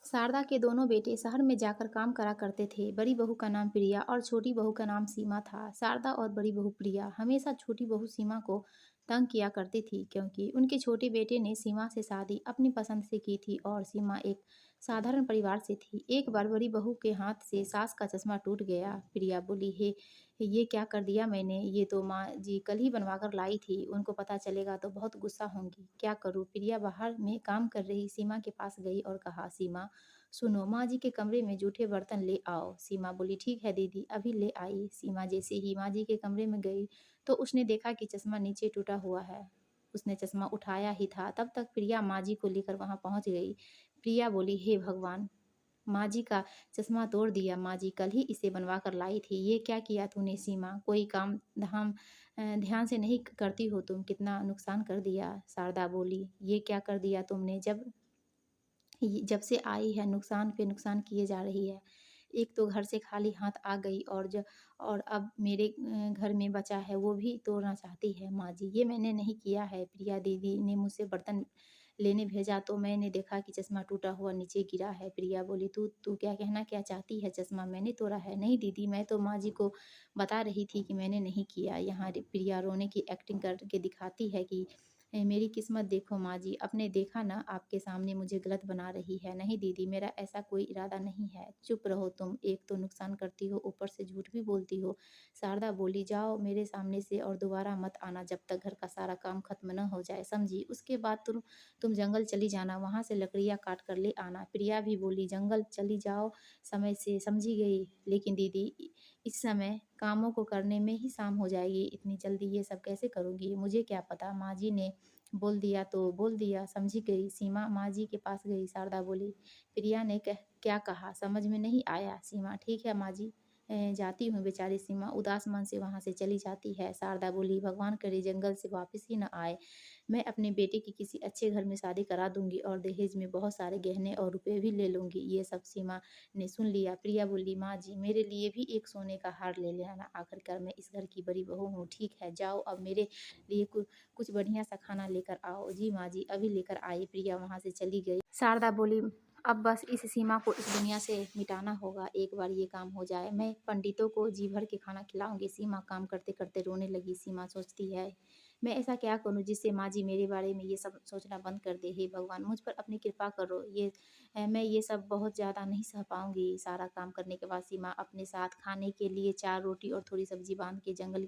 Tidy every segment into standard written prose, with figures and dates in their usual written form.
शारदा के दोनों बेटे शहर में जाकर काम करा करते थे। बड़ी बहू का नाम प्रिया और छोटी बहू का नाम सीमा था। शारदा और बड़ी बहू प्रिया हमेशा छोटी बहू सीमा को तंग किया करती थी, क्योंकि उनके छोटे बेटे ने सीमा से शादी अपनी पसंद से की थी और सीमा एक साधारण परिवार से थी। एक बार बड़ी बहू के हाथ से सास का चश्मा टूट गया। प्रिया बोली, हे ये क्या कर दिया मैंने, ये तो माँ जी कल ही बनवा कर लाई थी, उनको पता चलेगा तो बहुत गुस्सा होंगी, क्या करूँ। प्रिया बाहर में काम कर रही सीमा के पास गई और कहा, सीमा सुनो, माँ जी के कमरे में जूठे बर्तन ले आओ। सीमा बोली, ठीक है दीदी, अभी ले आई। सीमा जैसे ही माँ जी के कमरे में गई तो उसने देखा कि चश्मा नीचे टूटा हुआ है। उसने चश्मा उठाया ही था, तब तक प्रिया माँ जी को लेकर वहां पहुंच गई। प्रिया बोली, हे भगवान, माँ जी का चश्मा तोड़ दिया। माँ जी कल ही इसे बनवा कर लाई थी। ये क्या किया तूने सीमा, कोई काम धाम ध्यान से नहीं करती हो तुम, कितना नुकसान कर दिया। शारदा बोली, ये क्या कर दिया तुमने, जब से आई है नुकसान पे नुकसान किए जा रही है। एक तो घर से खाली हाथ आ गई और अब मेरे घर में बचा है वो भी तोड़ना चाहती है। माँ जी, ये मैंने नहीं किया है। प्रिया दीदी ने मुझसे बर्तन लेने भेजा तो मैंने देखा कि चश्मा टूटा हुआ नीचे गिरा है। प्रिया बोली, तू तू क्या कहना क्या चाहती है, चश्मा मैंने तोड़ा है। नहीं दीदी, मैं तो माँ जी को बता रही थी कि मैंने नहीं किया। यहाँ प्रिया रोने की एक्टिंग करके दिखाती है कि मेरी किस्मत देखो माँ जी, आपने देखा ना, आपके सामने मुझे गलत बना रही है। नहीं दीदी, मेरा ऐसा कोई इरादा नहीं है। चुप रहो तुम, एक तो नुकसान करती हो, ऊपर से झूठ भी बोलती हो। शारदा बोली, जाओ मेरे सामने से और दोबारा मत आना जब तक घर का सारा काम खत्म न हो जाए, समझी। उसके बाद तुम जंगल चली जाना, वहां से लकड़ियाँ काट कर ले आना। प्रिया भी बोली, जंगल चली जाओ समय से, समझी गई। लेकिन दीदी, इस समय कामों को करने में ही शाम हो जाएगी, इतनी जल्दी ये सब कैसे करूँगी, मुझे क्या पता, माँ जी ने बोल दिया तो बोल दिया, समझी गई। सीमा माँ जी के पास गई। शारदा बोली, प्रिया ने क्या कहा, समझ में नहीं आया। सीमा, ठीक है माँ जी, जाती हूँ। बेचारी सीमा उदास मन से वहाँ से चली जाती है। शारदा बोली, भगवान करे जंगल से वापस ही न आए। मैं अपने बेटे की किसी अच्छे घर में शादी करा दूंगी और दहेज में बहुत सारे गहने और रुपए भी ले लूंगी। ये सब सीमा ने सुन लिया। प्रिया बोली, माँ जी मेरे लिए भी एक सोने का हार ले लेना, आखिरकार मैं इस घर की बड़ी बहू हूँ। ठीक है, जाओ अब मेरे लिए कुछ बढ़िया सा खाना लेकर आओ। जी माँ जी, अभी लेकर आई। प्रिया वहाँ से चली गई। शारदा बोली, अब बस इस सीमा को इस दुनिया से मिटाना होगा, एक बार ये काम हो जाए, मैं पंडितों को जी भर के खाना खिलाऊंगी। सीमा काम करते करते रोने लगी। सीमा सोचती है, मैं ऐसा क्या करूं जिससे माँ जी मेरे बारे में ये सब सोचना बंद कर दे। हे भगवान, मुझ पर अपनी कृपा करो। मैं ये सब बहुत ज़्यादा नहीं सह पाऊंगी। सारा काम करने के बाद सीमा अपने साथ खाने के लिए 4 रोटी और थोड़ी सब्जी बांध के जंगल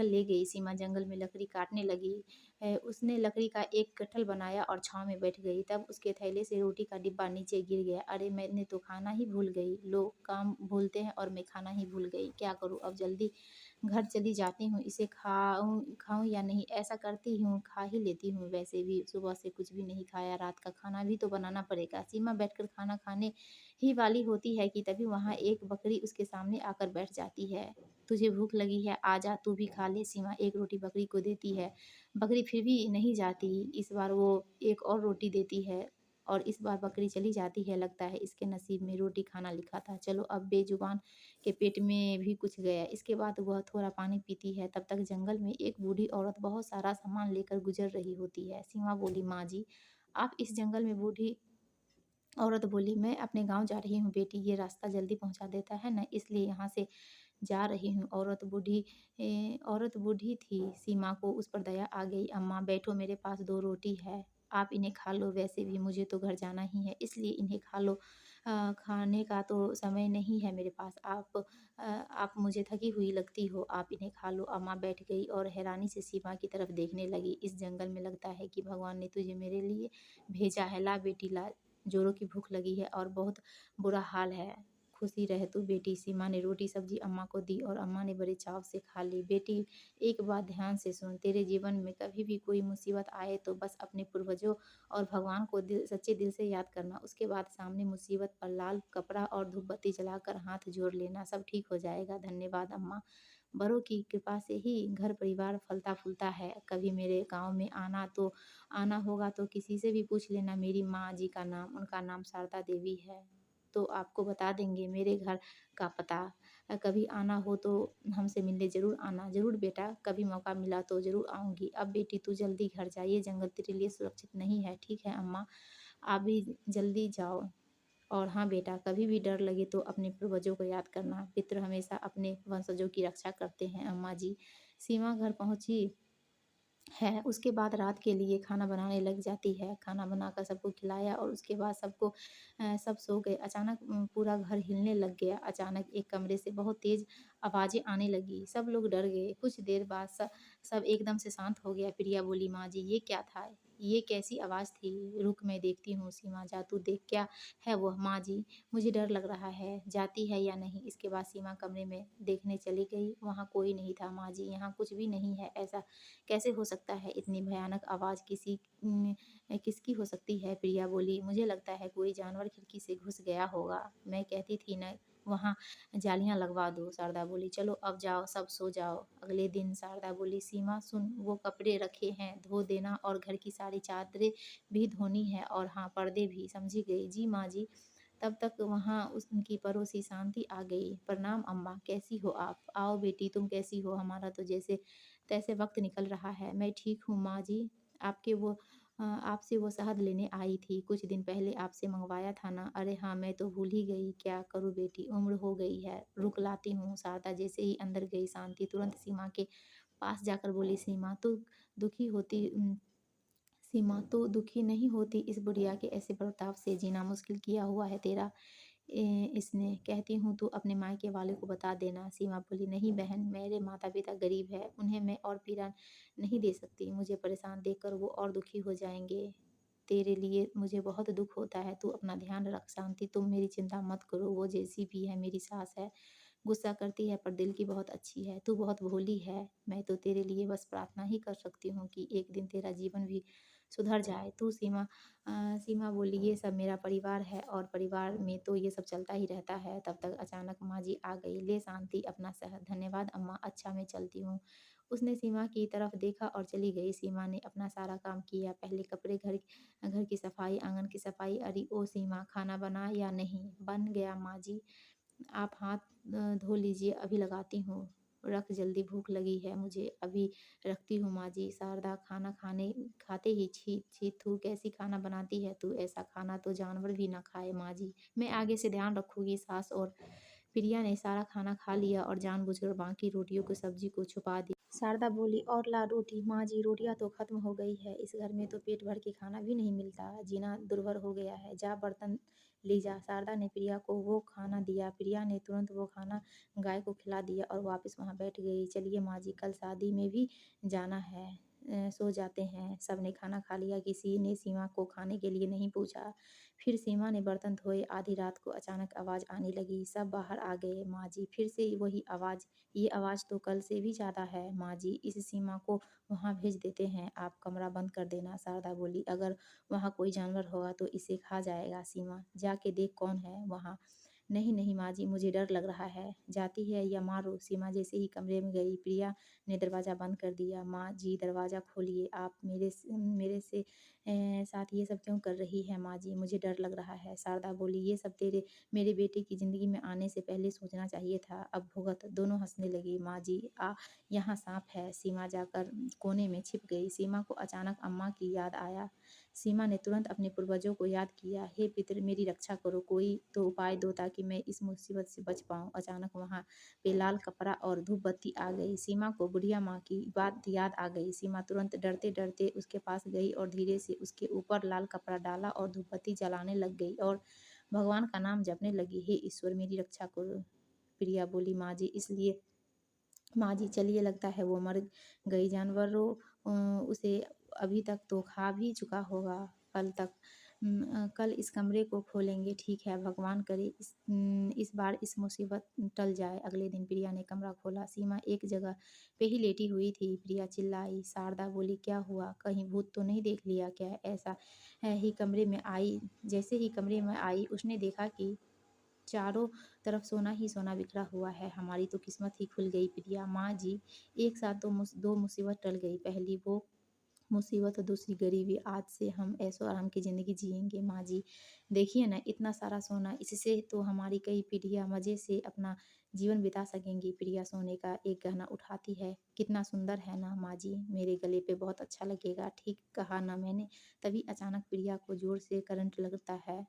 ले गई। सीमा जंगल में लकड़ी काटने लगी। उसने लकड़ी का एक गट्ठल बनाया और छाँव में बैठ गई। तब उसके थैले से रोटी का डिब्बा नीचे गिर गया। अरे, मैंने तो खाना ही भूल गई। लोग काम भूलते हैं और मैं खाना ही भूल गई। क्या करूँ अब, जल्दी घर चली जाती हूँ। इसे खाऊँ खाऊँ या नहीं, ऐसा करती हूँ, खा ही लेती हूँ। वैसे भी सुबह से कुछ भी नहीं खाया, रात का खाना भी तो बनाना पड़ेगा। सीमा बैठकर खाना खाने ही वाली होती है कि तभी वहाँ एक बकरी उसके सामने आकर बैठ जाती है। तुझे भूख लगी है, आजा तू भी खा ले। सीमा एक रोटी बकरी को देती है। बकरी फिर भी नहीं जाती। इस बार वो एक और रोटी देती है और इस बार बकरी चली जाती है। लगता है इसके नसीब में रोटी खाना लिखा था। चलो, अब बेजुबान के पेट में भी कुछ गया। इसके बाद वह थोड़ा पानी पीती है। तब तक जंगल में एक बूढ़ी औरत बहुत सारा सामान लेकर गुजर रही होती है। सीमा बोली, माँ जी, आप इस जंगल में। बूढ़ी औरत बोली, मैं अपने गांव जा रही हूँ बेटी, ये रास्ता जल्दी पहुंचा देता है ना, इसलिए यहाँ से जा रही हूँ। औरत बूढ़ी थी। सीमा को उस पर दया आ गई। अम्मा बैठो, मेरे पास 2 रोटी है, आप इन्हें खा लो। वैसे भी मुझे तो घर जाना ही है, इसलिए इन्हें खा लो। खाने का तो समय नहीं है मेरे पास। आप मुझे थकी हुई लगती हो, आप इन्हें खा लो। अम्मा बैठ गई और हैरानी से सीमा की तरफ देखने लगी। इस जंगल में लगता है कि भगवान ने तुझे मेरे लिए भेजा है। ला बेटी ला, जोरों की भूख लगी है और बहुत बुरा हाल है। खुशी रह तू बेटी। सीमा ने रोटी सब्जी अम्मा को दी और अम्मा ने बड़े चाव से खा ली। बेटी, एक बात ध्यान से सुन, तेरे जीवन में कभी भी कोई मुसीबत आए तो बस अपने पूर्वजों और भगवान को सच्चे दिल से याद करना। उसके बाद सामने मुसीबत पर लाल कपड़ा और धूप बत्ती जलाकर हाथ जोड़ लेना, सब ठीक हो जाएगा। धन्यवाद अम्मा, बड़ों की कृपा से ही घर परिवार फलता फूलता है। कभी मेरे गांव में आना होगा तो किसी से भी पूछ लेना मेरी माँ जी का नाम, उनका नाम शारदा देवी है, तो आपको बता देंगे मेरे घर का पता। कभी आना हो तो हमसे मिलने ज़रूर आना। ज़रूर बेटा, कभी मौका मिला तो ज़रूर आऊँगी। अब बेटी तू जल्दी घर जा, ये जंगल तेरे लिए सुरक्षित नहीं है। ठीक है अम्मा, आप भी जल्दी जाओ। और हाँ बेटा, कभी भी डर लगे तो अपने पूर्वजों को याद करना। पितृ हमेशा अपने वंशजों की रक्षा करते हैं अम्मा जी। सीमा घर पहुंची है, उसके बाद रात के लिए खाना बनाने लग जाती है। खाना बनाकर सबको खिलाया और उसके बाद सब सो गए। अचानक पूरा घर हिलने लग गया। अचानक एक कमरे से बहुत तेज़ आवाज़ें आने लगी। सब लोग डर गए। कुछ देर बाद सब एकदम से शांत हो गया। प्रिया बोली, माँ जी ये क्या था? ये कैसी आवाज़ थी? रुक मैं देखती हूँ। सीमा, जा तू देख क्या है वो? माँ जी मुझे डर लग रहा है, जाती है या नहीं? इसके बाद सीमा कमरे में देखने चली गई। वहाँ कोई नहीं था। माँ जी यहाँ कुछ भी नहीं है। ऐसा कैसे हो सकता है? इतनी भयानक आवाज़ किसकी हो सकती है? प्रिया बोली, मुझे लगता है कोई जानवर खिड़की से घुस गया होगा। मैं कहती थी ना वहाँ जालियाँ लगवा दो। शारदा बोली, चलो अब जाओ, सब सो जाओ। अगले दिन शारदा बोली, सीमा सुन, वो कपड़े रखे हैं, धो देना और घर की सारी चादरें भी धोनी है और हाँ पर्दे भी। समझी गई? जी माँ जी। तब तक वहाँ उनकी पड़ोसी शांति आ गई। प्रणाम अम्मा, कैसी हो आप? आओ बेटी, तुम कैसी हो? हमारा तो जैसे तैसे वक्त निकल रहा है। मैं ठीक हूँ माँ जी। आपसे वो शहद लेने आई थी। कुछ दिन पहले आपसे मंगवाया था ना? अरे हाँ, मैं तो भूल ही गई। क्या करूँ बेटी, उम्र हो गई है। रुक लाती हूँ। शारदा जैसे ही अंदर गई, शांति तुरंत सीमा के पास जाकर बोली, दुखी होती सीमा तो दुखी नहीं होती। इस बुढ़िया के ऐसे बर्ताव से जीना मुश्किल किया हुआ है तेरा इसने। कहती हूँ तू अपने मायके वाले को बता देना। सीमा बोली, नहीं बहन, मेरे माता पिता गरीब है, उन्हें मैं और पीड़ा नहीं दे सकती। मुझे परेशान देखकर वो और दुखी हो जाएंगे। तेरे लिए मुझे बहुत दुख होता है। तू अपना ध्यान रख। शांति, तुम मेरी चिंता मत करो। वो जैसी भी है मेरी सास है। गुस्सा करती है पर दिल की बहुत अच्छी है। तू बहुत भोली है। मैं तो तेरे लिए बस प्रार्थना ही कर सकती हूँ कि एक दिन तेरा जीवन भी सुधर जाए। सीमा बोली, ये सब मेरा परिवार है और परिवार में तो ये सब चलता ही रहता है। तब तक अचानक माँ जी आ गई। ले शांति अपना शहर। धन्यवाद अम्मा, अच्छा मैं चलती हूँ। उसने सीमा की तरफ देखा और चली गई। सीमा ने अपना सारा काम किया। पहले कपड़े, घर की सफाई, आंगन की सफाई। अरे ओ सीमा, खाना बना या नहीं? बन गया माँ जी। आप हाथ धो लीजिए, अभी लगाती हूँ। रख जल्दी, भूख लगी है मुझे, अभी रखती हूँ माँ जी। शारदा खाना खाते ही छी छी थू, कैसी खाना बनाती है तू? ऐसा खाना तो जानवर भी ना खाए माँ जी। मैं आगे से ध्यान रखूंगी। सास और प्रिया ने सारा खाना खा लिया और जानबूझकर बाकी रोटियों को सब्जी को छुपा दी। शारदा बोली, और ला रोटी। माँ जी रोटियां तो खत्म हो गई है। इस घर में तो पेट भर के खाना भी नहीं मिलता। जीना दुर्भर हो गया है। जा बर्तन ले जा। शारदा ने प्रिया को वो खाना दिया। प्रिया ने तुरंत वो खाना गाय को खिला दिया और वापस वहाँ बैठ गई। चलिए माँ जी, कल शादी में भी जाना है। सो जाते हैं। सबने खाना खा लिया। किसी ने सीमा को खाने के लिए नहीं पूछा। फिर सीमा ने बर्तन धोए। आधी रात को अचानक आवाज़ आने लगी। सब बाहर आ गए। माँ जी फिर से वही आवाज़। ये आवाज़ तो कल से भी ज़्यादा है। माँ जी इस सीमा को वहाँ भेज देते हैं। आप कमरा बंद कर देना। शारदा बोली, अगर वहाँ कोई जानवर होगा तो इसे खा जाएगा। सीमा, जाके देख कौन है वहाँ। नहीं नहीं माँ जी, मुझे डर लग रहा है। जाती है या मारो। सीमा जैसे ही कमरे में गई, प्रिया ने दरवाज़ा बंद कर दिया। माँ जी दरवाज़ा खोलिए। आप मेरे से साथ ये सब क्यों कर रही है माँ जी? मुझे डर लग रहा है। शारदा बोली, ये सब तेरे मेरे बेटे की ज़िंदगी में आने से पहले सोचना चाहिए था। अब भुगत। दोनों हंसने लगी। माँ जी यहाँ सांप है। सीमा जाकर कोने में छिप गई। सीमा को अचानक अम्मा की याद आया। सीमा ने तुरंत अपने पूर्वजों को याद किया। हे पितर, मेरी रक्षा करो, कोई तो उपाय दो ताकि मैं इस मुसीबत से बच पाऊँ। अचानक वहाँ पे लाल कपड़ा और धूप बत्ती आ गई। सीमा को बुढ़िया माँ की बात याद आ गई। सीमा तुरंत डरते डरते उसके पास गई और धीरे से उसके ऊपर लाल कपड़ा डाला और धूप बत्ती जलाने लग गई और भगवान का नाम जपने लगी। हे ईश्वर, मेरी रक्षा करो। प्रिया बोली, माँ जी इसलिए माँ जी चलिए, लगता है वो मर गई। जानवरों उसे अभी तक तो खा भी चुका होगा। कल इस कमरे को खोलेंगे। ठीक है, भगवान करे इस बार इस मुसीबत टल जाए। अगले दिन प्रिया ने कमरा खोला। सीमा एक जगह पे ही लेटी हुई थी। प्रिया चिल्लाई। शारदा बोली, क्या हुआ? कहीं भूत तो नहीं देख लिया क्या? ऐसा है ही कमरे में आई जैसे ही कमरे में आई उसने देखा कि चारों तरफ सोना ही सोना बिखरा हुआ है। हमारी तो किस्मत ही खुल गई प्रिया। माँ जी एक साथ दो मुसीबत टल गई। पहली वो मुसीबत और दूसरी गरीबी, आज से हम ऐशो-आराम की ज़िंदगी जिएँगे माँ जी। देखिए ना इतना सारा सोना, इससे तो हमारी कई पीढ़ियाँ मज़े से अपना जीवन बिता सकेंगी। प्रिया सोने का एक गहना उठाती है, कितना सुंदर है ना माँ जी, मेरे गले पे बहुत अच्छा लगेगा, ठीक कहा ना मैंने? तभी अचानक प्रिया को ज़ोर से करंट लगता है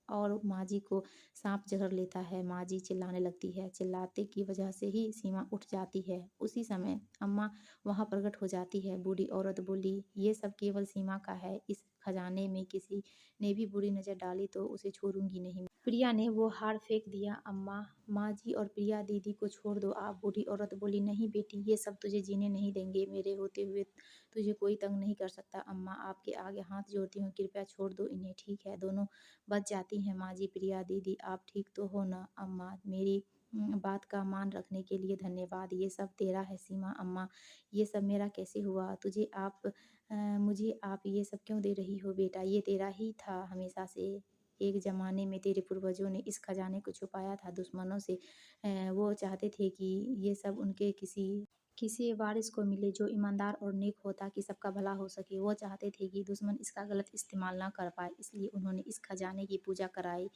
और माँ जी को साँप जकड़ लेता है। माँ जी चिल्लाने लगती है, चिल्लाते की वजह से ही सीमा उठ जाती है। उसी समय अम्मा वहाँ प्रकट हो जाती है। बूढ़ी औरत बोली, "ये सब केवल सीमा का है। इस खजाने में किसी ने भी बुरी नज़र डाली तो उसे छोड़ूँगी नहीं।" प्रिया ने वो हार फेंक दिया। "अम्मा, माँ जी और प्रिया दीदी को छोड़ दो आप।" बूढ़ी औरत बोली, "नहीं बेटी, ये सब तुझे जीने नहीं देंगे। मेरे होते हुए तुझे कोई तंग नहीं कर सकता। अम्मा, आपके आगे हाथ जोड़ती हूँ, कृपया छोड़ दो इन्हें, ठीक है?" दोनों बच जाती हैं। माँ जी, प्रिया दीदी, आप ठीक तो हो ना? अम्मा, मेरी बात का मान रखने के लिए धन्यवाद। ये सब तेरा है सीमा। अम्मा, ये सब मेरा कैसे हुआ? मुझे आप ये सब क्यों दे रही हो बेटा? ये तेरा ही था हमेशा से। एक ज़माने में तेरे पूर्वजों ने इस खजाने को छुपाया था दुश्मनों से। वो चाहते थे कि ये सब उनके किसी वारिस को मिले जो ईमानदार और नेक हो, ताकि सबका भला हो सके। वो चाहते थे कि दुश्मन इसका गलत इस्तेमाल ना कर पाए, इसलिए उन्होंने इस खजाने की पूजा कराई।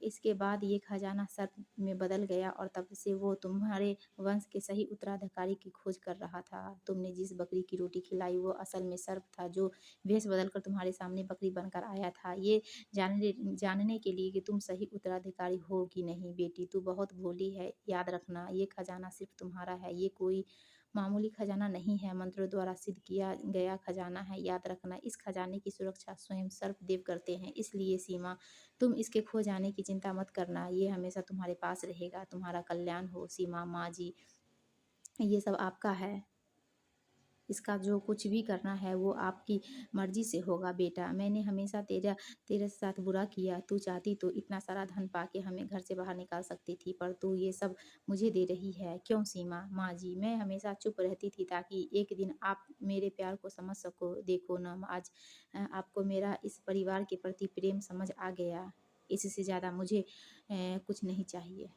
इसके बाद ये खजाना सर्प में बदल गया और तब से वो तुम्हारे वंश के सही उत्तराधिकारी की खोज कर रहा था। तुमने जिस बकरी की रोटी खिलाई वो असल में सर्प था, जो भेष बदलकर तुम्हारे सामने बकरी बनकर आया था। ये जानने के लिए कि तुम सही उत्तराधिकारी हो कि नहीं। बेटी, तू बहुत भोली है। याद रखना, ये खजाना सिर्फ तुम्हारा है। ये कोई मामूली खजाना नहीं है, मंत्रों द्वारा सिद्ध किया गया खजाना है। याद रखना, इस खजाने की सुरक्षा स्वयं सर्पदेव करते हैं। इसलिए सीमा, तुम इसके खो जाने की चिंता मत करना। ये हमेशा तुम्हारे पास रहेगा। तुम्हारा कल्याण हो सीमा। माँ जी, ये सब आपका है। इसका जो कुछ भी करना है वो आपकी मर्ज़ी से होगा बेटा। मैंने हमेशा तेरे साथ बुरा किया। तू चाहती तो इतना सारा धन पाके हमें घर से बाहर निकाल सकती थी, पर तू ये सब मुझे दे रही है। क्यों सीमा? माँ जी, मैं हमेशा चुप रहती थी ताकि एक दिन आप मेरे प्यार को समझ सको। देखो ना, आज आपको मेरा इस परिवार के प्रति प्रेम समझ आ गया। इससे ज़्यादा मुझे कुछ नहीं चाहिए।